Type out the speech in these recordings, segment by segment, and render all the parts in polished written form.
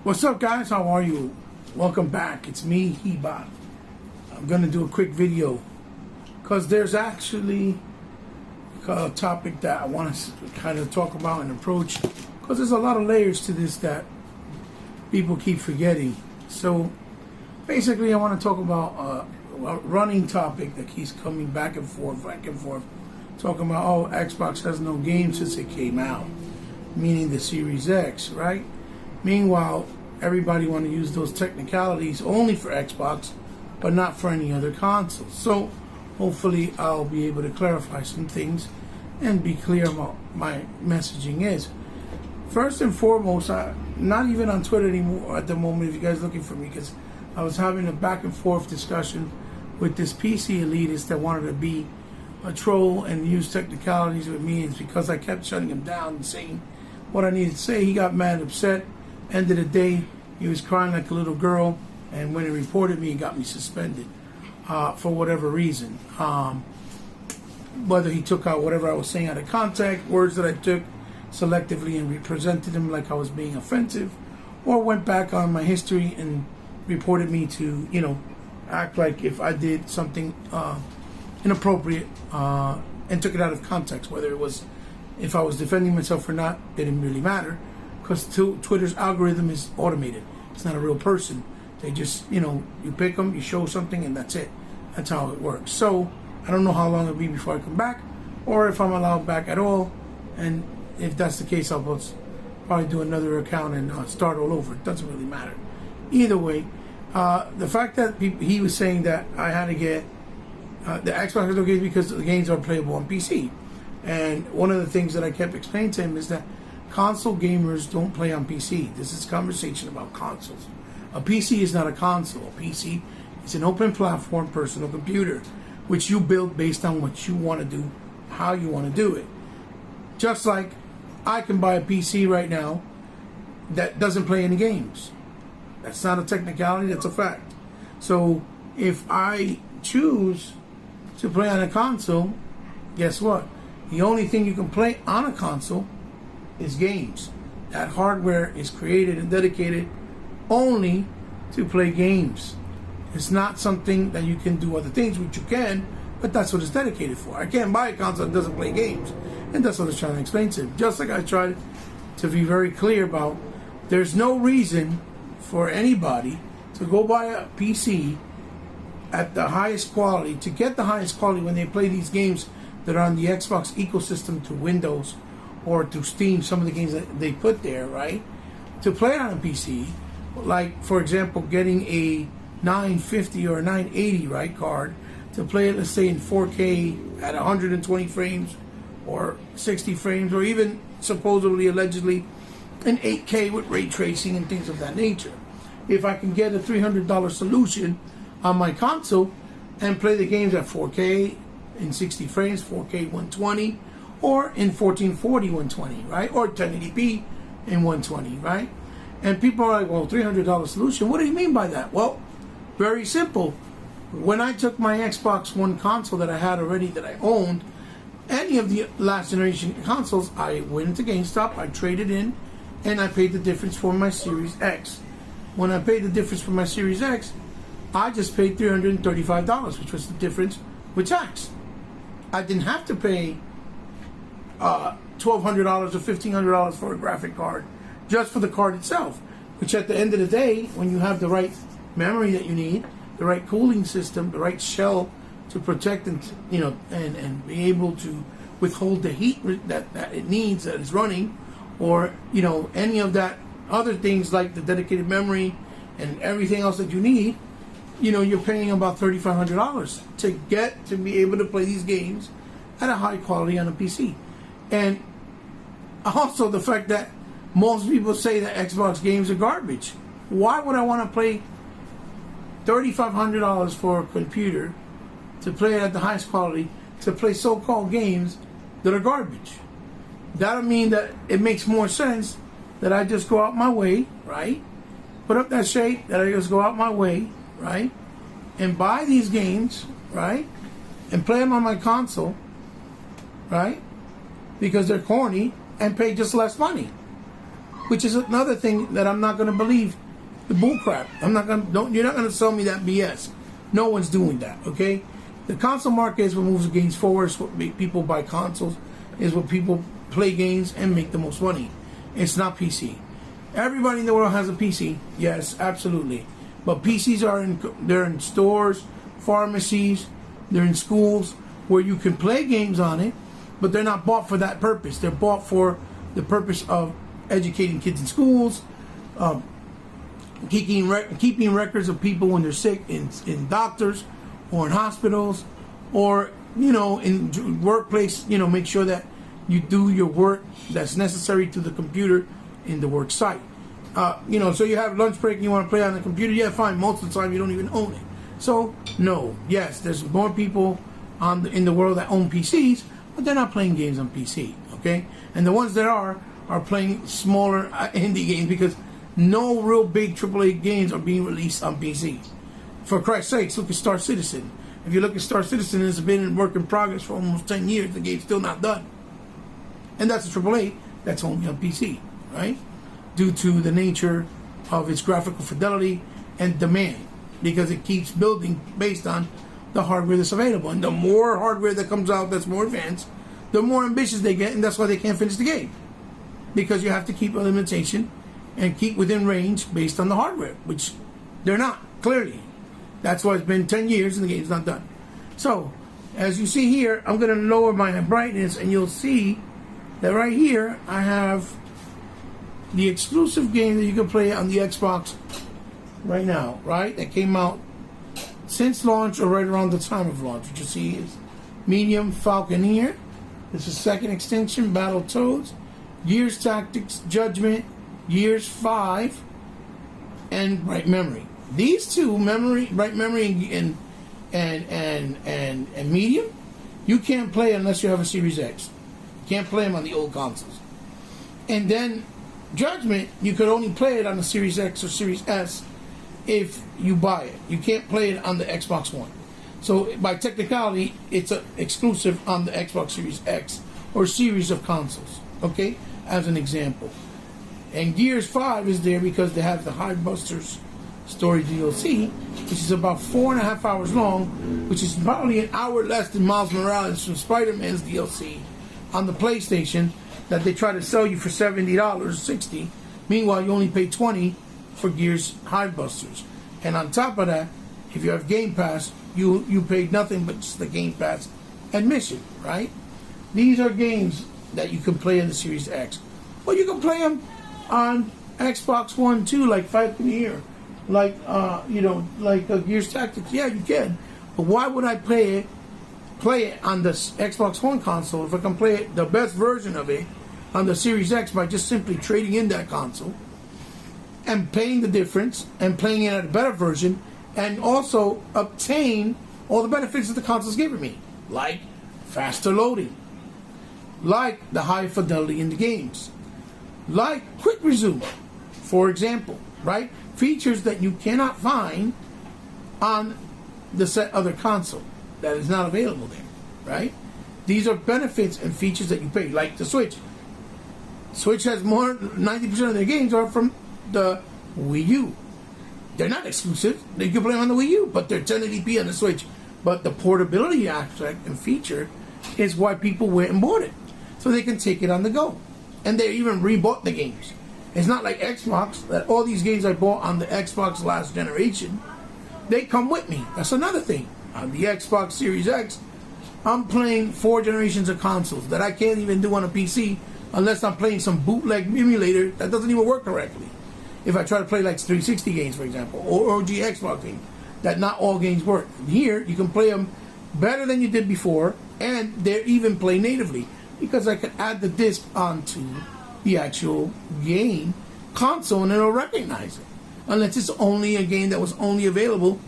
What's up, guys? How are you? Welcome back. It's me, Heba. I'm going to do a quick video because there's actually a topic that I want to kind of talk about and approach, because there's a lot of layers to this that people keep forgetting. So basically I want to talk about a running topic that keeps coming back and forth, talking about, oh, Xbox has no games since it came out, meaning the Series X, right? Meanwhile, everybody want to use those technicalities only for Xbox, but not for any other console. So hopefully I'll be able to clarify some things and be clear about my messaging is. First and foremost, I'm not even on Twitter anymore at the moment if you guys are looking for me, because I was having a back and forth discussion with this PC elitist that wanted to be a troll and use technicalities with me. It's because I kept shutting him down and saying what I needed to say. He got mad, upset. End of the day, he was crying like a little girl, and when he reported me, he got me suspended for whatever reason. Whether he took out whatever I was saying out of context, words that I took selectively and represented him like I was being offensive, or went back on my history and reported me to, act like if I did something inappropriate and took it out of context, whether it was if I was defending myself or not, didn't really matter, because Twitter's algorithm is automated. It's not a real person. They just, you pick them, you show something, and that's it. That's how it works. So I don't know how long it'll be before I come back, or if I'm allowed back at all. And if that's the case, I'll probably do another account and start all over. It doesn't really matter. Either way, the fact that he was saying that I had to get the Xbox is okay because the games are playable on PC. And one of the things that I kept explaining to him is that console gamers don't play on PC. This is a conversation about consoles. A PC is not a console. A PC is an open platform personal computer, which you build based on what you want to do, how you want to do it. Just like I can buy a PC right now that doesn't play any games. That's not a technicality, that's a fact. So if I choose to play on a console, guess what? The only thing you can play on a console is games. That hardware is created and dedicated only to play games. It's not something that you can do other things, which you can, but that's what it's dedicated for. I can't buy a console that doesn't play games. And that's what I was trying to explain to him. Just like I tried to be very clear about, there's no reason for anybody to go buy a PC at the highest quality, to get the highest quality when they play these games that are on the Xbox ecosystem to Windows or to Steam, some of the games that they put there, right? To play it on a PC, like, for example, getting a 950 or a 980, right, card, to play it, let's say, in 4K at 120 frames or 60 frames, or even supposedly, allegedly, in 8K with ray tracing and things of that nature. If I can get a $300 solution on my console and play the games at 4K in 60 frames, 4K 120, or in 1440 120, right? Or 1080p in 120, right? And people are like, well, $300 solution, what do you mean by that? Well, very simple. When I took my Xbox One console that I had already, that I owned, any of the last generation consoles, I went into GameStop, I traded in, and I paid the difference for my Series X. When I paid the difference for my Series X, I just paid $335, which was the difference with tax. I didn't have to pay $1,200 or $1,500 for a graphic card just for the card itself, which at the end of the day, when you have the right memory that you need, the right cooling system, the right shell to protect and and be able to withhold the heat that it needs, that is running, or any of that other things like the dedicated memory and everything else that you need, you're paying about $3,500 to be able to play these games at a high quality on a PC. And also the fact that most people say that Xbox games are garbage. Why would I want to pay $3,500 for a computer to play it at the highest quality, to play so-called games that are garbage? That'll mean that it makes more sense that I just go out my way, right? Put up that shade, that I just go out my way, right? And buy these games, right? And play them on my console, right? Because they're corny, and pay just less money. which is another thing that I'm not going to believe the bull crap. You're not going to sell me that BS. No one's doing that, okay? The console market is what moves the games forward. It's what people buy consoles. Is what people play games and make the most money. It's not PC. Everybody in the world has a PC. Yes, absolutely. But PCs they're in stores, pharmacies, they're in schools where you can play games on it, but they're not bought for that purpose. They're bought for the purpose of educating kids in schools, keeping records of people when they're sick in doctors or in hospitals, or in workplace. Make sure that you do your work that's necessary to the computer in the work site. So you have lunch break and you want to play on the computer. Yeah, fine. Most of the time you don't even own it. So no, yes, there's more people in the world that own PCs, but they're not playing games on PC. Okay, and the ones that are playing smaller indie games, because no real big AAA games are being released on PC. For Christ's sakes, look at Star Citizen. If you look at Star Citizen, it's been in work in progress for almost 10 years. The game's still not done. And that's a AAA that's only on PC, right? Due to the nature of its graphical fidelity and demand, because it keeps building based on the hardware that's available. And the more hardware that comes out that's more advanced, the more ambitious they get, and that's why they can't finish the game. Because you have to keep a limitation and keep within range based on the hardware, which they're not, clearly. That's why it's been 10 years and the game's not done. So, as you see here, I'm going to lower my brightness, and you'll see that right here I have the exclusive game that you can play on the Xbox right now, right? That came out since launch or right around the time of launch. What you see is Medium Falconeer. This is second extension, Battletoads, Gears Tactics, Judgment, Gears 5, and Bright Memory. These two, Bright Memory and Medium, you can't play unless you have a Series X. You can't play them on the old consoles. And then Judgment, you could only play it on the Series X or Series S if you buy it. You can't play it on the Xbox One. So by technicality, it's exclusive on the Xbox Series X or series of consoles. Okay, as an example. And Gears 5 is there because they have the Hidebusters story DLC, which is about 4.5 hours long, which is probably an hour less than Miles Morales from Spider-Man's DLC on the PlayStation, that they try to sell you for $70, $60. Meanwhile, you only pay $20 for Gears Hidebusters. And on top of that, if you have Game Pass, you paid nothing but just the Game Pass admission, right? These are games that you can play in the Series X. Well, you can play them on Xbox One too, like Falconeer, like Gears Tactics. Yeah, you can. But why would I play it on the Xbox One console if I can play it, the best version of it, on the Series X by just simply trading in that console and paying the difference and playing it at a better version, and also obtain all the benefits that the console's giving me, like faster loading, like the high fidelity in the games, like quick resume, for example, right? Features that you cannot find on the other console, that is not available there, right? These are benefits and features that you pay, like the Switch. Switch has more, 90% of their games are from the Wii U. They're not exclusive. You can play them on the Wii U, but they're 1080p on the Switch. But the portability aspect and feature is why people went and bought it, so they can take it on the go. And they even rebought the games. It's not like Xbox, that all these games I bought on the Xbox last generation, they come with me. That's another thing. On the Xbox Series X, I'm playing 4 generations of consoles that I can't even do on a PC unless I'm playing some bootleg emulator that doesn't even work correctly. If I try to play like 360 games, for example, or OG Xbox games, that not all games work. Here, you can play them better than you did before, and they even play natively, because I can add the disc onto the actual game console and it'll recognize it, unless it's only a game that was only available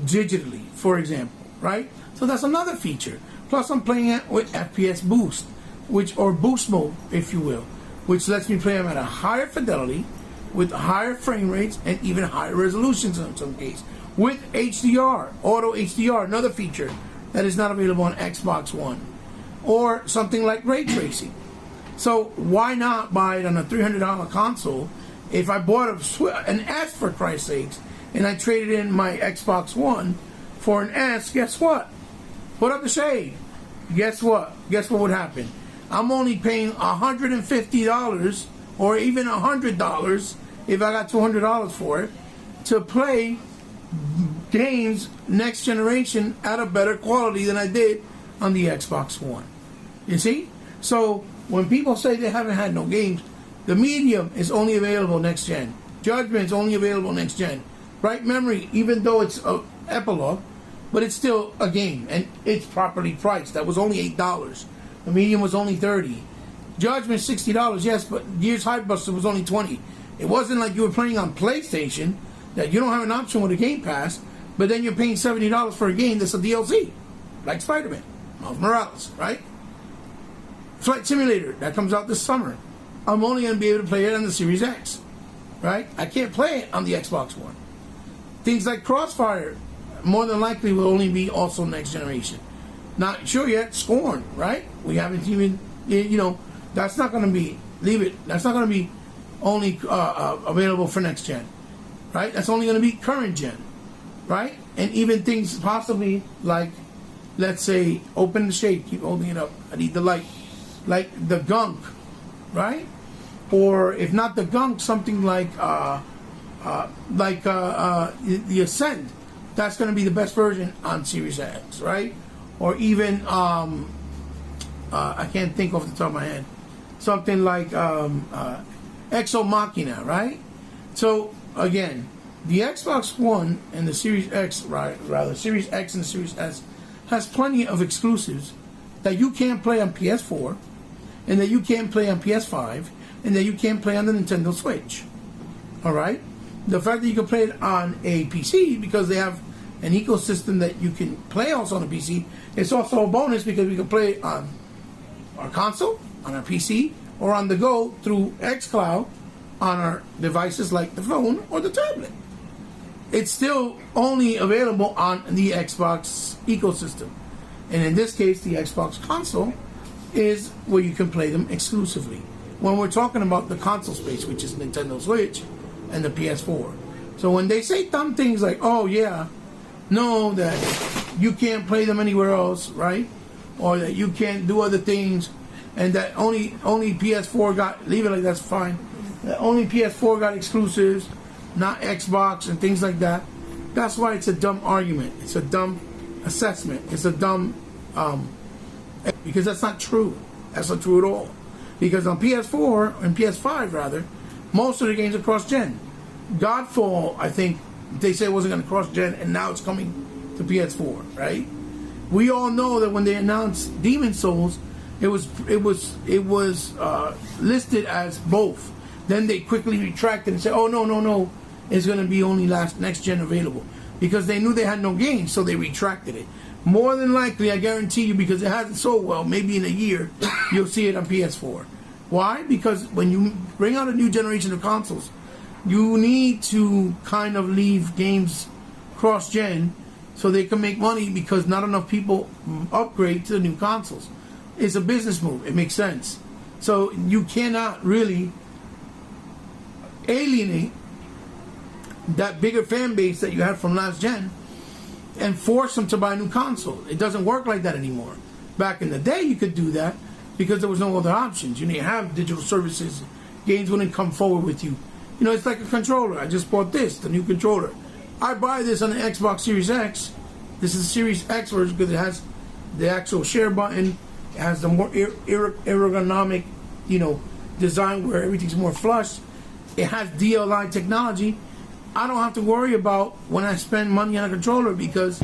digitally, for example, right? So that's another feature. Plus, I'm playing it with FPS boost, or boost mode, if you will, which lets me play them at a higher fidelity, with higher frame rates, and even higher resolutions in some cases, with HDR, auto HDR, another feature that is not available on Xbox One, or something like ray tracing. So why not buy it on a $300 console? If I bought an S, for Christ's sakes, and I traded in my Xbox One for an S, guess what? Put up the shade. Guess what? Guess what would happen? I'm only paying $150 or even $100 if I got $200 for it to play games next generation at a better quality than I did on the Xbox One. You see? So when people say they haven't had no games, the Medium is only available next gen. Judgment is only available next gen. Right Memory, even though it's a epilogue, but it's still a game and it's properly priced. That was only $8. The Medium was only $30. Judgment $60, yes, but Gears Hypebuster was only $20. It wasn't like you were playing on PlayStation that you don't have an option with a Game Pass, but then you're paying $70 for a game that's a DLC, like Spider-Man, Miles Morales, right? Flight Simulator, that comes out this summer. I'm only going to be able to play it on the Series X, right? I can't play it on the Xbox One. Things like Crossfire, more than likely, will only be also next generation. Not sure yet. Scorn, right? We haven't even, that's not going to be, leave it, that's not going to be only available for next gen, right? That's only going to be current gen, right? And even things possibly like, let's say, open the shade, keep holding it up, I need the light, like the Gunk, right? Or if not the Gunk, something like the Ascend. That's going to be the best version on Series X, right? Or even I can't think off the top of my head, something like Exo Machina, right? So again, the Xbox One and the Series X, rather Series X and the Series S, has plenty of exclusives that you can't play on PS4, and that you can't play on PS5, and that you can't play on the Nintendo Switch. All right? The fact that you can play it on a PC, because they have an ecosystem that you can play also on a PC, it's also a bonus because we can play it on our console, on our PC, or on the go through xCloud on our devices like the phone or the tablet. It's still only available on the Xbox ecosystem. And in this case, the Xbox console is where you can play them exclusively. When we're talking about the console space, which is Nintendo Switch and the PS4. So when they say dumb things like, oh yeah, no, that you can't play them anywhere else, right? Or that you can't do other things, and that only PS4 got, leave it like that's fine, that only PS4 got exclusives, not Xbox and things like that. That's why it's a dumb argument. It's a dumb assessment. It's a dumb, because that's not true. That's not true at all. Because on PS4, and PS5 rather, most of the games are cross-gen. Godfall, I think, they said it wasn't going to cross-gen, and now it's coming to PS4, right? We all know that when they announced Demon Souls, it was listed as both. Then they quickly retracted and said, oh, no, it's going to be only next gen available. Because they knew they had no games, so they retracted it. More than likely, I guarantee you, because it hasn't sold well, maybe in a year, you'll see it on PS4. Why? Because when you bring out a new generation of consoles, you need to kind of leave games cross-gen so they can make money, because not enough people upgrade to the new consoles. It's a business move. It makes sense. So you cannot really alienate that bigger fan base that you had from last gen and force them to buy a new console. It doesn't work like that anymore. Back in the day, you could do that because there was no other options. You didn't have digital services. Games wouldn't come forward with you. You know, it's like a controller. I just bought this, the new controller. I buy this on the Xbox Series X. This is the Series X version because it has the actual share button. It has the more ergonomic, design where everything's more flush. It has DLI technology. I don't have to worry about when I spend money on a controller, because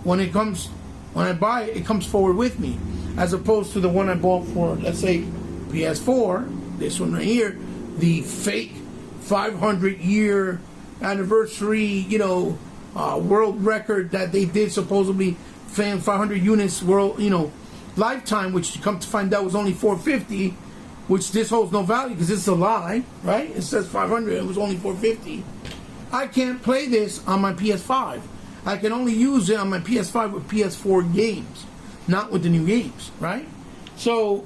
when I buy it, it comes forward with me, as opposed to the one I bought for, let's say, PS4. This one right here, the fake 500-year anniversary, world record that they did supposedly, 500 units world, lifetime, which you come to find out was only 450, which this holds no value because it's a lie, right? It says 500, it was only 450. I can't play this on my PS5. I can only use it on my PS5 with PS4 games, not with the new games, right? So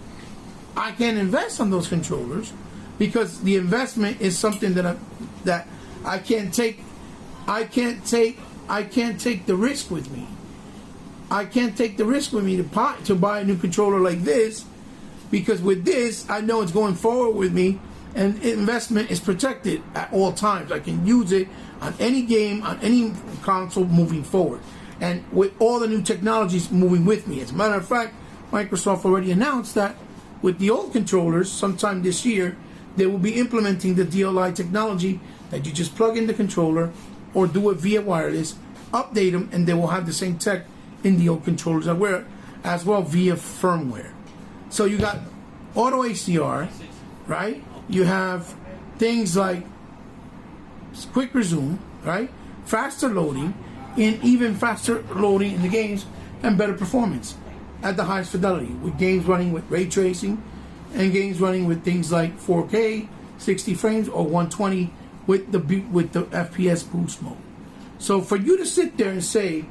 I can't invest on those controllers because the investment is something that I can't take. I can't take the risk with me. I can't take the risk with me to buy a new controller like this, because with this I know it's going forward with me, and investment is protected at all times. I can use it on any game, on any console moving forward, and with all the new technologies moving with me. As a matter of fact, Microsoft already announced that with the old controllers, sometime this year, they will be implementing the DLI technology that you just plug in the controller or do it via wireless, update them, and they will have the same tech in the old controllers as well via firmware. So you got auto HDR, right? You have things like quick resume, right? Faster loading, and even faster loading in the games, and better performance at the highest fidelity, with games running with ray tracing and games running with things like 4K, 60 frames, or 120 with the FPS boost mode. So for you to sit there and say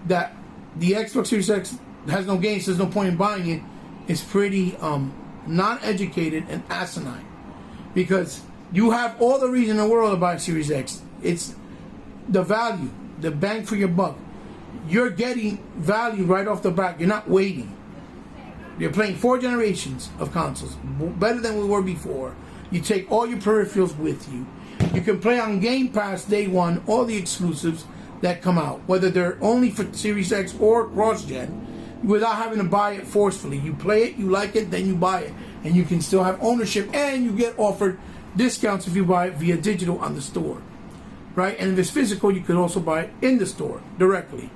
that the Xbox Series X has no games, there's no point in buying it, is pretty not educated and asinine, because you have all the reason in the world to buy Series X. It's the value, the bang for your buck. You're getting value right off the bat. You're not waiting. You're playing 4 generations of consoles, better than we were before. You take all your peripherals with you. You can play on Game Pass day one all the exclusives that come out, whether they're only for Series X or cross-gen, without having to buy it forcefully. You play it, you like it, then you buy it. And you can still have ownership, and you get offered discounts if you buy it via digital on the store, right? And if it's physical, you could also buy it in the store directly.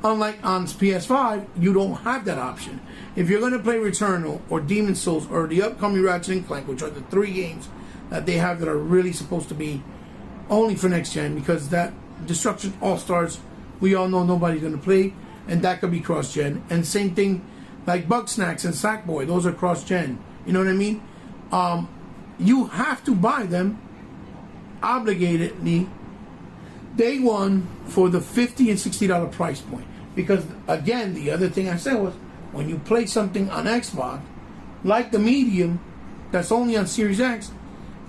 Unlike on PS5, you don't have that option. If you're going to play Returnal or Demon's Souls or the upcoming Ratchet & Clank, which are the 3 games that they have that are really supposed to be only for next gen, because that Destruction All-Stars, we all know nobody's going to play, and that could be cross-gen. And same thing like Bugsnax and Sackboy, those are cross-gen. You know what I mean? You have to buy them obligatedly day one for the $50 and $60 price point. Because again, the other thing I said was, when you play something on Xbox, like the Medium, that's only on Series X,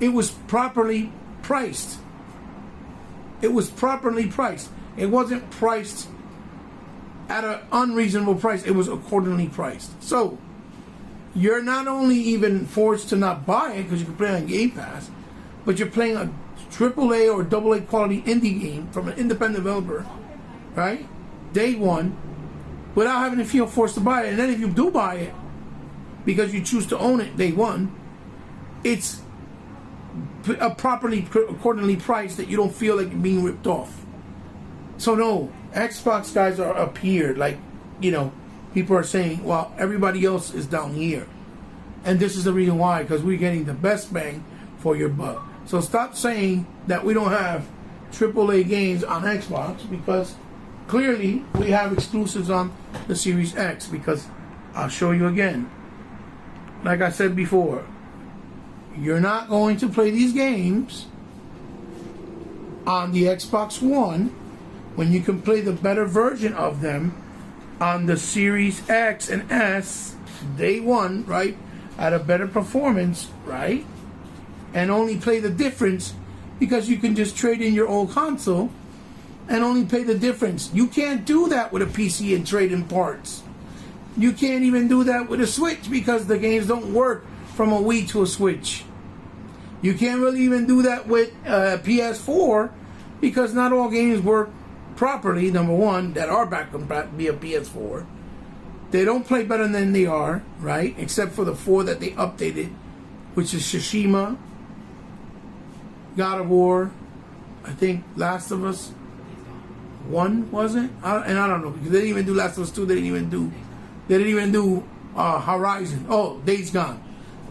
it was properly priced. It was properly priced. It wasn't priced at an unreasonable price. It was accordingly priced. So you're not only even forced to not buy it because you can play on Game Pass, but you're playing a AAA or AA quality indie game from an independent developer, right? Day one, without having to feel forced to buy it. And then if you do buy it, because you choose to own it day one, it's a properly, accordingly priced, that you don't feel like you're being ripped off. So no, Xbox guys are up here, like, you know, people are saying, well, everybody else is down here. And this is the reason why, because we're getting the best bang for your buck. So stop saying that we don't have AAA games on Xbox, because clearly we have exclusives on the Series X, because I'll show you again. Like I said before, you're not going to play these games on the Xbox One when you can play the better version of them on the Series X and S day one, right? At a better performance, right? And only play the difference because you can just trade in your old console and only pay the difference. You can't do that with a PC and trade in parts. You can't even do that with a Switch because the games don't work from a Wii to a Switch. You can't really even do that with PS4 because not all games work properly, number one, that are back via PS4. They don't play better than they are, right? Except for the 4 that they updated, which is Tsushima, God of War, I think Last of Us 1, was it? And I don't know, because they didn't even do Last of Us 2, they didn't even do Horizon. Oh, Days Gone.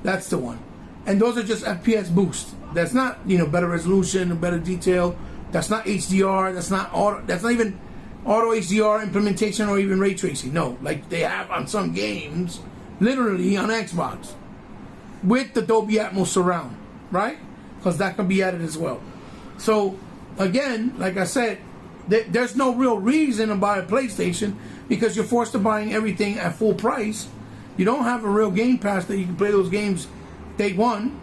That's the one. And those are just FPS boost. That's not, you know, better resolution, better detail. That's not HDR. That's not even auto HDR implementation or even ray tracing. No, like they have on some games, literally on Xbox, with the Dolby Atmos surround, right? Because that can be added as well. So again, like I said, there's no real reason to buy a PlayStation because you're forced to buying everything at full price, You don't have a real Game Pass that you can play those games day one,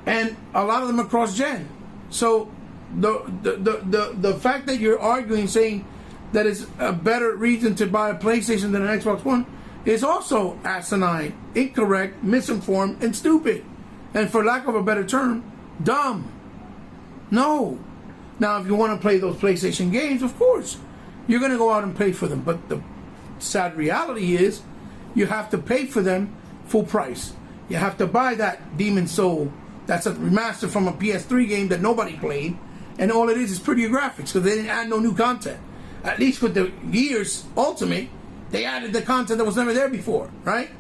and a lot of them are cross-gen. So the fact that you're arguing, saying that it's a better reason to buy a PlayStation than an Xbox One is also asinine, incorrect, misinformed, and stupid. And for lack of a better term, dumb. No. Now, if you want to play those PlayStation games, of course, you're going to go out and pay for them. But the sad reality is you have to pay for them full price. You have to buy that Demon Soul. That's a remaster from a PS3 game that nobody played. And all it is prettier graphics because they didn't add no new content. At least with the Gears Ultimate, they added the content that was never there before, right?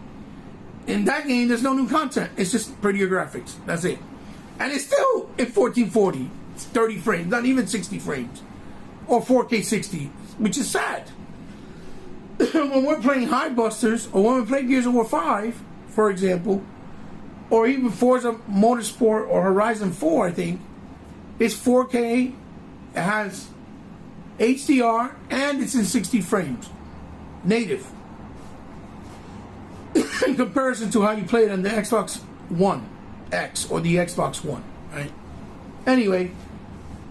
In that game, there's no new content. It's just prettier graphics. That's it. And it's still in 1440, 30 frames, not even 60 frames. Or 4K 60, which is sad. When we're playing High Busters, or when we play Gears of War 5, for example, or even Forza Motorsport or Horizon 4, I think, it's 4K, it has HDR, and it's in 60 frames. Native. In comparison to how you play it on the Xbox One X or the Xbox One, right? Anyway,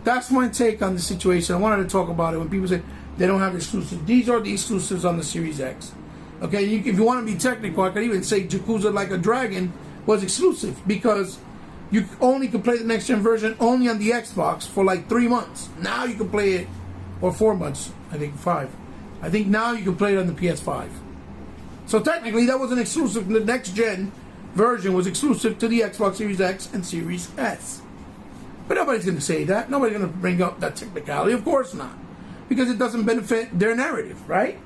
that's my take on the situation. I wanted to talk about it when people say they don't have exclusives. These are the exclusives on the Series X. Okay, if you want to be technical, I could even say Yakuza Like a Dragon was exclusive because you only could play the next gen version only on the Xbox for like 3 months. Now you can play it, or 4 months, I think 5. I think now you can play it on the PS5. So technically that wasn't exclusive. The next gen version was exclusive to the Xbox Series X and Series S. But nobody's going to say that. Nobody's going to bring up that technicality. Of course not. Because it doesn't benefit their narrative, right?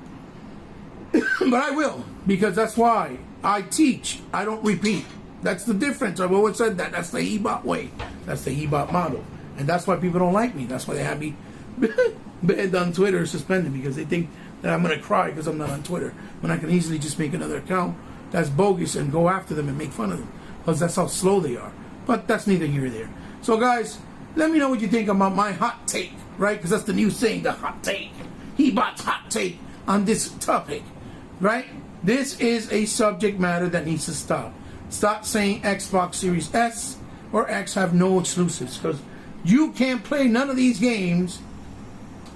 But I will. Because that's why I teach. I don't repeat. That's the difference. I've always said that. That's the Hebot way. That's the Hebot model. And that's why people don't like me. That's why they have me banned on Twitter, suspended, because they think that I'm going to cry because I'm not on Twitter. When I can easily just make another account that's bogus and go after them and make fun of them. Because that's how slow they are. But that's neither here nor there. So guys, let me know what you think about my hot take, right? Because that's the new saying, the hot take. Hebot's hot take on this topic, right? This is a subject matter that needs to stop. Stop saying Xbox Series S or X have no exclusives, because you can't play none of these games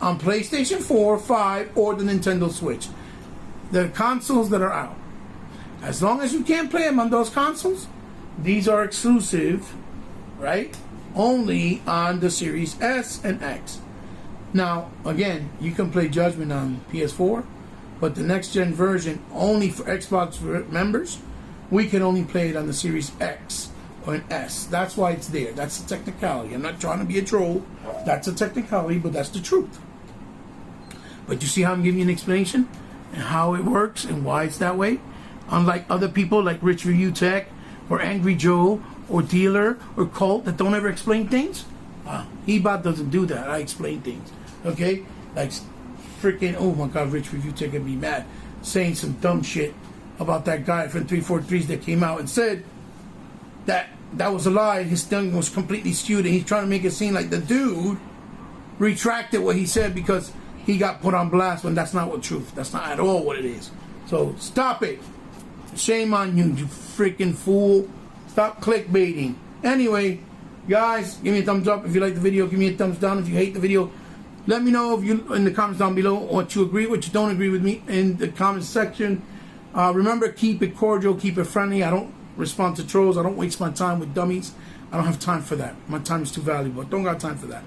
on PlayStation 4, 5, or the Nintendo Switch. The consoles that are out. As long as you can't play them on those consoles, these are exclusive, right? Only on the Series S and X. Now, again, you can play Judgment on PS4, but the next gen version only for Xbox members, we can only play it on the Series X or an S. That's why it's there. That's the technicality. I'm not trying to be a troll. That's a technicality, but that's the truth. But you see how I'm giving you an explanation and how it works and why it's that way? Unlike other people like Rich Review Tech or Angry Joe or Dealer or Colt that don't ever explain things. Hebot doesn't do that. I explain things. Okay? Like freaking, oh my God, Rich Review Tech can be mad saying some dumb shit about that guy from 343s that came out and said that was a lie. His thing was completely skewed and he's trying to make it seem like the dude retracted what he said because he got put on blast when that's not what truth. That's not at all what it is. So stop it. Shame on you, you freaking fool. Stop clickbaiting. Anyway, guys, give me a thumbs up if you like the video. Give me a thumbs down if you hate the video. Let me know if you in the comments down below what you agree, what you don't agree with me in the comments section. Remember, keep it cordial, keep it friendly. I don't respond to trolls. I don't waste my time with dummies. I don't have time for that. My time is too valuable. I don't got time for that.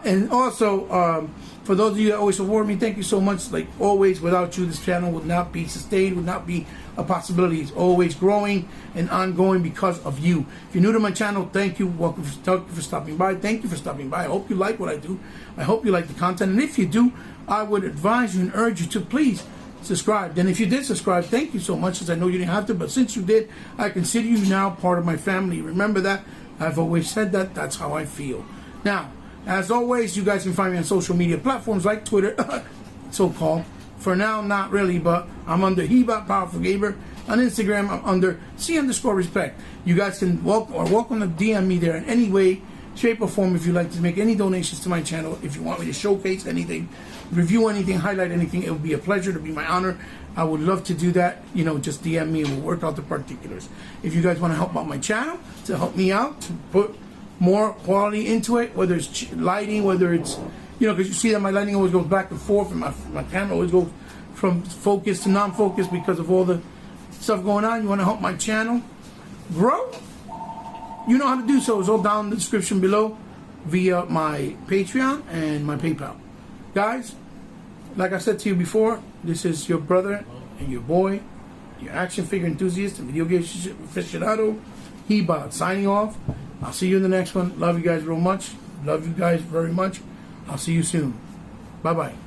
And also, for those of you that always support me, thank you so much. Like always, without you, this channel would not be sustained, would not be a possibility. It's always growing and ongoing because of you. If you're new to my channel, thank you. Welcome for stopping by. Thank you for stopping by. I hope you like what I do. I hope you like the content. And if you do, I would advise you and urge you to please subscribe. And if you did subscribe, thank you so much, as I know you didn't have to, but since you did, I consider you now part of my family. Remember that. I've always said that. That's how I feel. Now, as always, you guys can find me on social media platforms like Twitter, so-called. For now, not really, but I'm under Hebot Powerful Gamer. On Instagram, I'm under C_respect. You guys can welcome to DM me there in any way shape, or form. If you'd like to make any donations to my channel, if you want me to showcase anything, review anything, highlight anything, it would be a pleasure, to be my honor. I would love to do that. Just DM me and we'll work out the particulars. If you guys want to help out my channel, to help me out, to put more quality into it, whether it's lighting, whether it's, because you see that my lighting always goes back and forth, and my camera always goes from focus to non-focus because of all the stuff going on. You want to help my channel grow? You know how to do so. It's all down in the description below via my Patreon and my PayPal. Guys, like I said to you before, this is your brother and your boy, your action figure enthusiast and video game aficionado, Heba, signing off. I'll see you in the next one. Love you guys real much. Love you guys very much. I'll see you soon. Bye-bye.